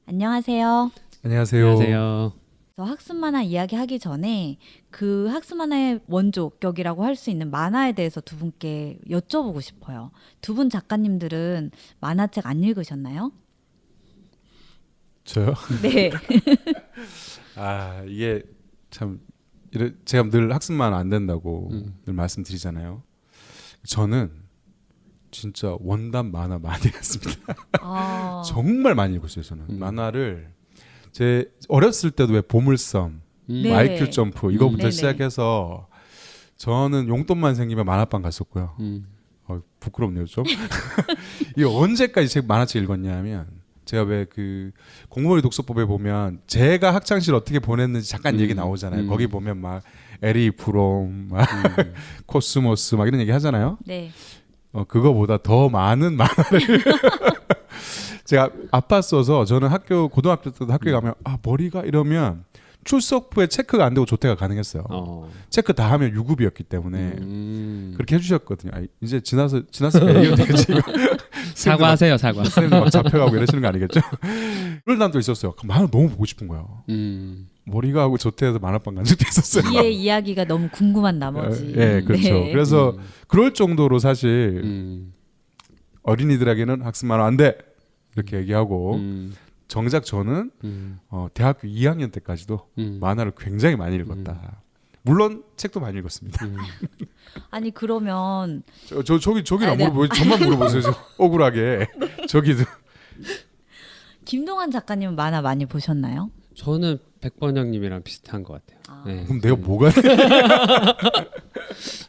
안녕하세요. 안녕하세요. 안녕하세요. 그래서 학습 만화 이야기하기 전에 그 학습 만화의 원조격이라고 할 수 있는 만화에 대해서 두 분께 여쭤보고 싶어요. 두 분 작가님들은 만화책 안 읽으셨나요? 저요? 네. 이게 참 제가 늘 학습만 안 된다고 늘 말씀드리잖아요. 저는 진짜 원단 만화 많이 했습니다. 정말 많이 읽었어요. 저는 만화를 제 어렸을 때도 왜 보물섬, 네. 마이큐 점프 이거부터 네네. 시작해서 저는 용돈만 생기면 만화방 갔었고요. 부끄럽네요 좀. 이게 언제까지 책 만화책 읽었냐면 제가 왜 그 공무원의 독서법에 보면 제가 학창 시절 어떻게 보냈는지 잠깐 얘기 나오잖아요. 거기 보면 막 에리 프롬, 막 코스모스 막 이런 얘기 하잖아요. 네. 그거보다 더 많은 만화를 제가 아팠어서 저는 고등학교 때도 학교에 가면 머리가 이러면 출석부에 체크가 안 되고 조퇴가 가능했어요. 체크 다 하면 유급이었기 때문에 그렇게 해주셨거든요. 이제 지났으니까 얘기해도 되겠지. 사과하세요, 사과. 선생님들 막 잡혀가고 이러시는 거 아니겠죠? 그런 남도 있었어요. 만화 너무 보고 싶은 거예요. 머리가 하고 조퇴해서 만화방 간 적도 있었어요. 이의 이야기가 너무 궁금한 나머지. 예, 그렇죠. 네. 그래서 그럴 정도로 사실 어린이들에게는 학습 만화 안 돼. 이렇게 얘기하고 정작 저는 대학교 2학년 때까지도 만화를 굉장히 많이 읽었다. 물론 책도 많이 읽었습니다. 아니 그러면 저기는 안 네. 물어보세요. 저만 물어보세요. 억울하게. 저기도. 김동완 작가님은 만화 많이 보셨나요? 저는 백번영님이랑 비슷한 것 같아요. 네. 그럼 내가 뭐가 돼?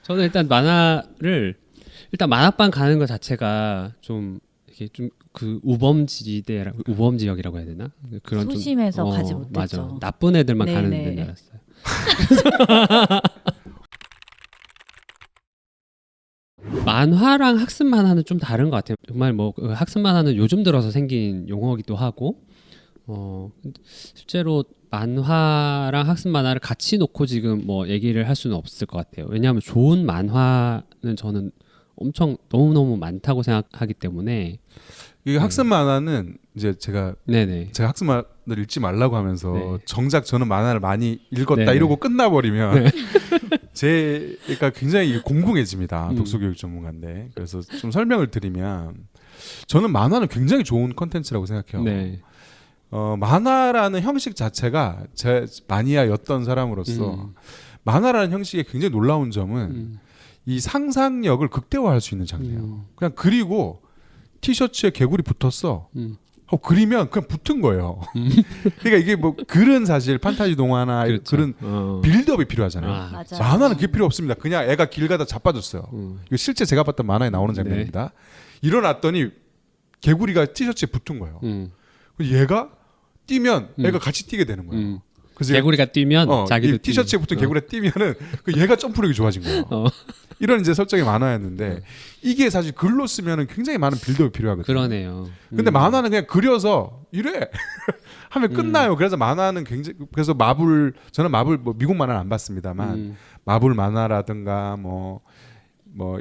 저는 일단 만화를 만화방 가는 것 자체가 좀 이렇게 좀 그 우범 지역이라고 해야 되나? 그런 소심해서 좀, 가지 못했죠. 맞아. 나쁜 애들만 가는 네네. 데인 줄 알았어요. 만화랑 학습 만화는 좀 다른 것 같아요. 정말 그 학습 만화는 요즘 들어서 생긴 용어기도 하고, 실제로 만화랑 학습 만화를 같이 놓고 지금 얘기를 할 수는 없을 것 같아요. 왜냐하면 좋은 만화는 저는 엄청 너무너무 많다고 생각하기 때문에. 이게 학습 만화는 이제 제가 학습 만화를 읽지 말라고 하면서 정작 저는 만화를 많이 읽었다 이러고 끝나버리면 제가 굉장히 공공해집니다. 독서교육 전문가인데. 그래서 좀 설명을 드리면 저는 만화는 굉장히 좋은 컨텐츠라고 생각해요. 만화라는 형식 자체가 제 마니아였던 사람으로서 만화라는 형식의 굉장히 놀라운 점은 이 상상력을 극대화할 수 있는 장르예요. 그냥 그리고 티셔츠에 개구리 붙었어. 그리면 그냥 붙은 거예요. 그러니까 이게 글은 사실 판타지 동화나 그렇죠. 그런 빌드업이 필요하잖아요. 맞아요. 만화는 그게 필요 없습니다. 그냥 애가 길 가다 자빠졌어요. 이거 실제 제가 봤던 만화에 나오는 장면입니다. 일어났더니 개구리가 티셔츠에 붙은 거예요. 얘가 뛰면 애가 같이 뛰게 되는 거예요. 그래서 개구리가 뛰면 자기도 티셔츠에 붙은 개구리가 뛰면은 얘가 점프력이 좋아진 거예요. 이런 이제 설정이 만화였는데 이게 사실 글로 쓰면은 굉장히 많은 빌드업이 필요하거든요. 그러네요. 근데 만화는 그냥 그려서 이래 하면 끝나요. 그래서 만화는 굉장히 저는 마블 미국 만화는 안 봤습니다만 마블 만화라든가 뭐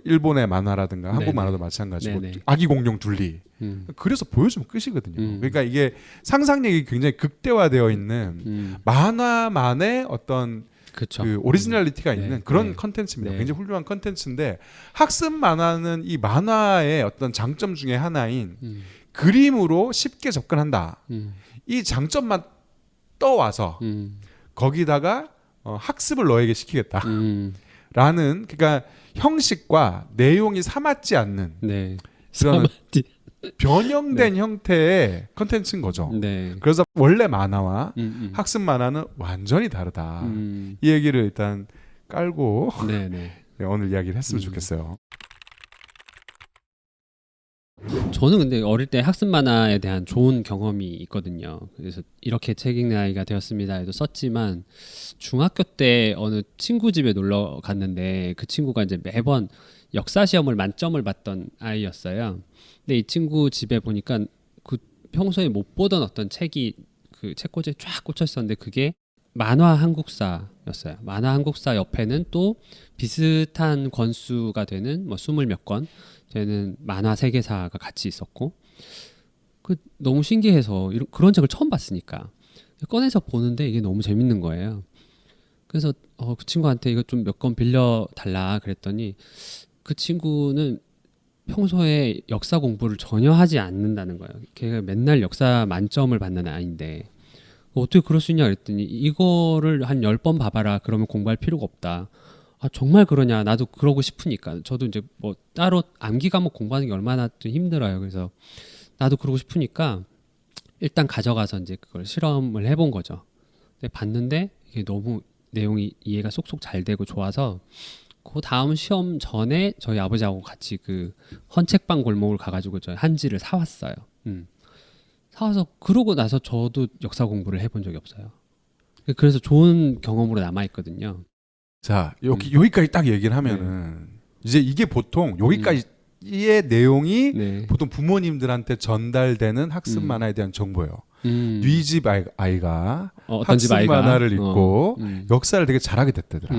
일본의 만화라든가 한국 만화도 마찬가지고 아기 공룡 둘리 그래서 보여주면 끝이거든요. 그러니까 이게 상상력이 굉장히 극대화되어 있는 만화만의 어떤 그 오리지널리티가 있는 그런 컨텐츠입니다. 굉장히 훌륭한 컨텐츠인데 학습 만화는 이 만화의 어떤 장점 중에 하나인 그림으로 쉽게 접근한다. 이 장점만 떠와서 거기다가 학습을 너에게 시키겠다. 라는 그러니까 형식과 내용이 사맞지 않는 그런 변형된 형태의 컨텐츠인 거죠. 그래서 원래 만화와 학습 만화는 완전히 다르다. 이 얘기를 일단 깔고 오늘 이야기를 했으면 좋겠어요. 저는 근데 어릴 때 학습 만화에 대한 좋은 경험이 있거든요. 그래서 이렇게 책 읽는 아이가 되었습니다에도 썼지만 중학교 때 어느 친구 집에 놀러 갔는데 그 친구가 이제 매번 역사 시험을 만점을 받던 아이였어요. 근데 이 친구 집에 보니까 그 평소에 못 보던 어떤 책이 그 책꽂이에 쫙 꽂혀 있었는데 그게 만화 한국사였어요. 만화 한국사 옆에는 또 비슷한 권수가 되는 20몇 권 되는 만화 세계사가 같이 있었고 그 너무 신기해서 그런 책을 처음 봤으니까 꺼내서 보는데 이게 너무 재밌는 거예요. 그래서 그 친구한테 이거 좀 몇 권 빌려 달라 그랬더니 그 친구는 평소에 역사 공부를 전혀 하지 않는다는 거예요. 걔가 맨날 역사 만점을 받는 아이인데 어떻게 그럴 수 있냐 그랬더니 이거를 한 10번 봐봐라. 그러면 공부할 필요가 없다. 아 정말 그러냐. 나도 그러고 싶으니까. 저도 이제 뭐 따로 암기 과목 공부하는 게 얼마나 좀 힘들어요. 그래서 나도 그러고 싶으니까 일단 가져가서 이제 그걸 실험을 해본 거죠. 근데 봤는데 이게 너무 내용이 이해가 쏙쏙 잘 되고 좋아서 그 다음 시험 전에 저희 아버지하고 같이 그 헌책방 골목을 가가지고 저희 한지를 사왔어요. 사와서 그러고 나서 저도 역사 공부를 해본 적이 없어요. 그래서 좋은 경험으로 남아 있거든요. 자 여기까지 딱 얘기를 하면은 이제 이게 보통 여기까지의 내용이 네. 보통 부모님들한테 전달되는 학습 만화에 대한 정보예요. 네 집 아이가 어떤 집 학습 아이가 만화를 읽고 역사를 되게 잘하게 됐다더라.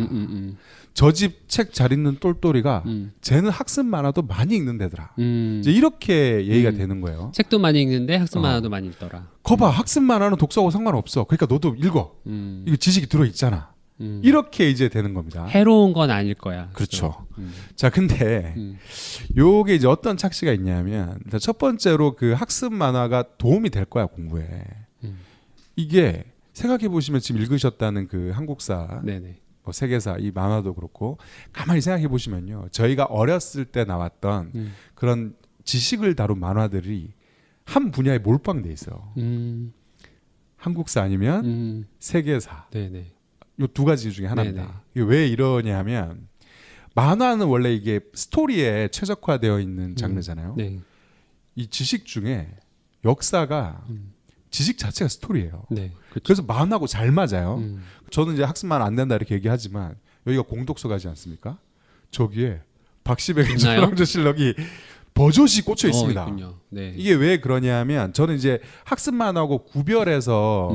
저 집 책 잘 읽는 똘똘이가 쟤는 학습 만화도 많이 읽는 데더라. 이제 이렇게 얘기가 되는 거예요. 책도 많이 읽는데 학습 만화도 많이 읽더라. 거봐 학습 만화는 독서하고 상관없어. 그러니까 너도 읽어. 이거 지식이 들어있잖아. 이렇게 이제 되는 겁니다. 해로운 건 아닐 거야. 그렇죠. 자, 근데 요게 이제 어떤 착시가 있냐면 일단 첫 번째로 그 학습 만화가 도움이 될 거야 공부에. 이게 생각해 보시면 지금 읽으셨다는 그 한국사, 네네. 뭐 세계사 이 만화도 그렇고 가만히 생각해 보시면요, 저희가 어렸을 때 나왔던 그런 지식을 다룬 만화들이 한 분야에 몰빵돼 있어요. 한국사 아니면 세계사. 네네. 요 두 가지 중에 하나입니다. 이게 왜 이러냐면 만화는 원래 이게 스토리에 최적화되어 있는 장르잖아요. 네. 이 지식 중에 역사가 지식 자체가 스토리예요. 네. 그래서 만화하고 잘 맞아요. 저는 이제 학습만 안 된다 이렇게 얘기하지만 여기가 공독서 가지 않습니까? 저기에 박시백의 전황조실록이 버젓이 꽂혀 있습니다. 네. 이게 왜 그러냐면 저는 이제 학습 만화하고 구별해서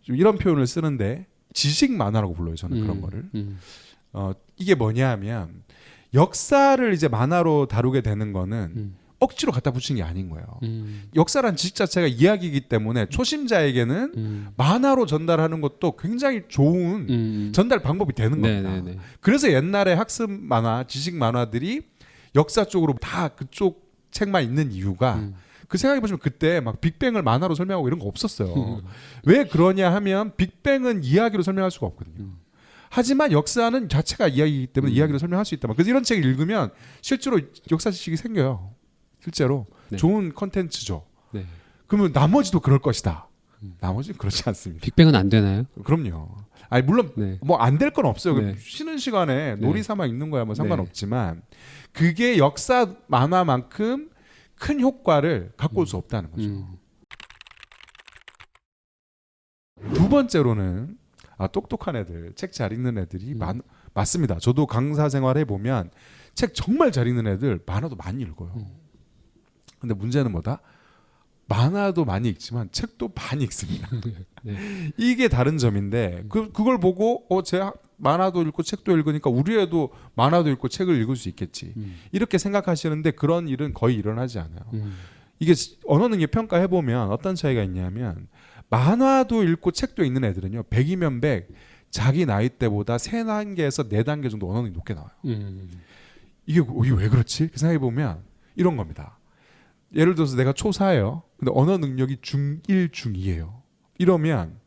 좀 이런 표현을 쓰는데 지식 만화라고 불러요. 저는 그런 거를. 이게 뭐냐 하면 역사를 이제 만화로 다루게 되는 거는 억지로 갖다 붙인 게 아닌 거예요. 역사란 지식 자체가 이야기이기 때문에 초심자에게는 만화로 전달하는 것도 굉장히 좋은 전달 방법이 되는 겁니다. 네네네. 그래서 옛날에 학습 만화, 지식 만화들이 역사 쪽으로 다 그쪽 책만 있는 이유가 그 생각해 보시면 그때 막 빅뱅을 만화로 설명하고 이런 거 없었어요. 왜 그러냐 하면 빅뱅은 이야기로 설명할 수가 없거든요. 하지만 역사는 자체가 이야기이기 때문에 이야기로 설명할 수 있다. 그래서 이런 책을 읽으면 실제로 역사 지식이 생겨요. 실제로 좋은 컨텐츠죠. 네. 그러면 나머지도 그럴 것이다. 나머지는 그렇지 않습니다. 빅뱅은 안 되나요? 그럼요. 아니 물론 뭐 안 될 건 없어요. 네. 쉬는 시간에 놀이 삼아 읽는 거야 뭐 상관없지만 그게 역사 만화만큼 큰 효과를 갖고 올 수 없다는 거죠. 두 번째로는 똑똑한 애들, 책 잘 읽는 애들이 맞습니다. 저도 강사 생활해 보면 책 정말 잘 읽는 애들 만화도 많이 읽어요. 근데 문제는 뭐다? 만화도 많이 읽지만 책도 많이 읽습니다. 네. 이게 다른 점인데 그걸 보고 제 만화도 읽고 책도 읽으니까 우리 애도 만화도 읽고 책을 읽을 수 있겠지. 이렇게 생각하시는데 그런 일은 거의 일어나지 않아요. 이게 언어 능력 평가해 보면 어떤 차이가 있냐면 만화도 읽고 책도 읽는 애들은요 100이면 100 자기 나이 때보다 3단계에서 4단계 정도 언어 능력이 높게 나와요. 이게 왜 그렇지? 생각해 보면 이런 겁니다. 예를 들어서 내가 초4예요. 근데 언어 능력이 중1, 중2예요. 이러면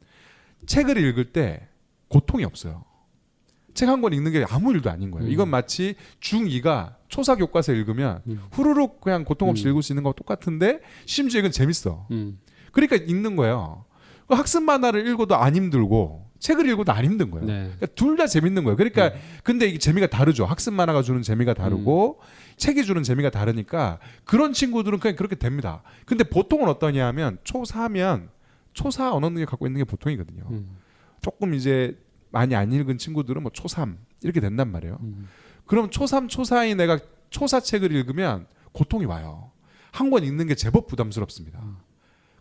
책을 읽을 때 고통이 없어요. 책 한 권 읽는 게 아무 일도 아닌 거예요. 이건 마치 중2가 초4 교과서 읽으면 후루룩 그냥 고통 없이 읽을 수 있는 거와 똑같은데 심지어 이건 재밌어. 그러니까 읽는 거예요. 학습 만화를 읽어도 안 힘들고 책을 읽어도 안 힘든 거예요. 네. 그러니까 둘 다 재밌는 거예요. 그러니까 근데 이게 재미가 다르죠. 학습 만화가 주는 재미가 다르고 책이 주는 재미가 다르니까 그런 친구들은 그냥 그렇게 됩니다. 근데 보통은 어떠냐면 초4면 초4 언어 능력 갖고 있는 게 보통이거든요. 조금 이제 많이 안 읽은 친구들은 뭐 초3 이렇게 된단 말이에요. 그럼 초3, 초4인 내가 초4 책을 읽으면 고통이 와요. 한 권 읽는 게 제법 부담스럽습니다.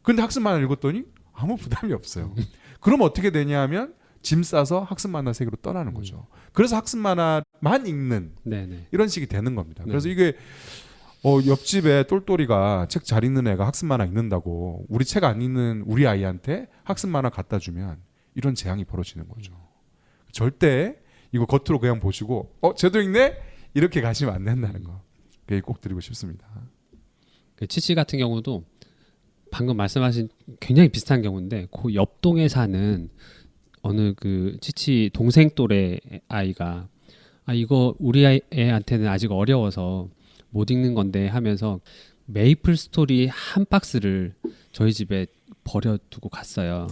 근데 학습 만화 읽었더니 아무 부담이 없어요. 그럼 어떻게 되냐 하면 짐 싸서 학습 만화 세계로 떠나는 거죠. 그래서 학습 만화만 읽는 이런 식이 되는 겁니다. 그래서 이게 옆집에 똘똘이가 책 잘 읽는 애가 학습 만화 읽는다고 우리 책 안 읽는 우리 아이한테 학습 만화 갖다 주면 이런 재앙이 벌어지는 거죠. 절대 이거 겉으로 그냥 보시고 쟤도 읽네? 이렇게 가시면 안 된다는 거. 그 얘기 꼭 드리고 싶습니다. 그 치치 같은 경우도 방금 말씀하신 굉장히 비슷한 경우인데 그 옆동에 사는 어느 그 치치 동생 또래 아이가 이거 우리 애한테는 아직 어려워서 못 읽는 건데 하면서 메이플 스토리 한 박스를 저희 집에 버려두고 갔어요.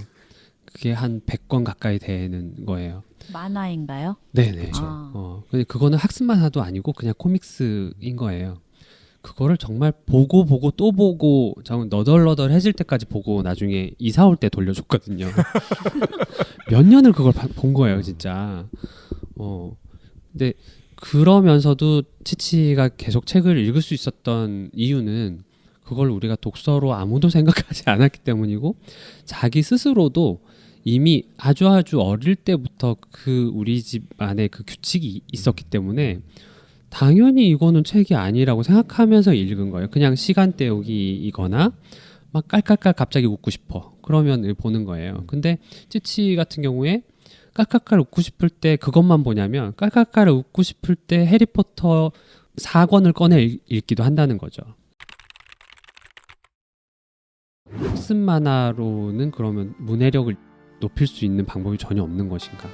그게 한 100권 가까이 되는 거예요. 만화인가요? 네네. 아. 근데 그거는 학습 만화도 아니고 그냥 코믹스인 거예요. 그거를 정말 보고 또 보고 정말 너덜너덜해질 때까지 보고 나중에 이사 올 때 돌려줬거든요. 몇 년을 그걸 본 거예요, 진짜. 근데 그러면서도 치치가 계속 책을 읽을 수 있었던 이유는 그걸 우리가 독서로 아무도 생각하지 않았기 때문이고 자기 스스로도 이미 아주 어릴 때부터 그 우리 집 안에 그 규칙이 있었기 때문에 당연히 이거는 책이 아니라고 생각하면서 읽은 거예요. 그냥 시간 때우기이거나 막 깔깔깔 갑자기 웃고 싶어. 그러면 보는 거예요. 근데 찌치 같은 경우에 깔깔깔 웃고 싶을 때 그것만 보냐면 깔깔깔 웃고 싶을 때 해리포터 4권을 꺼내 읽기도 한다는 거죠. 학습 만화로는 그러면 문해력을 높일 수 있는 방법이 전혀 없는 것인가?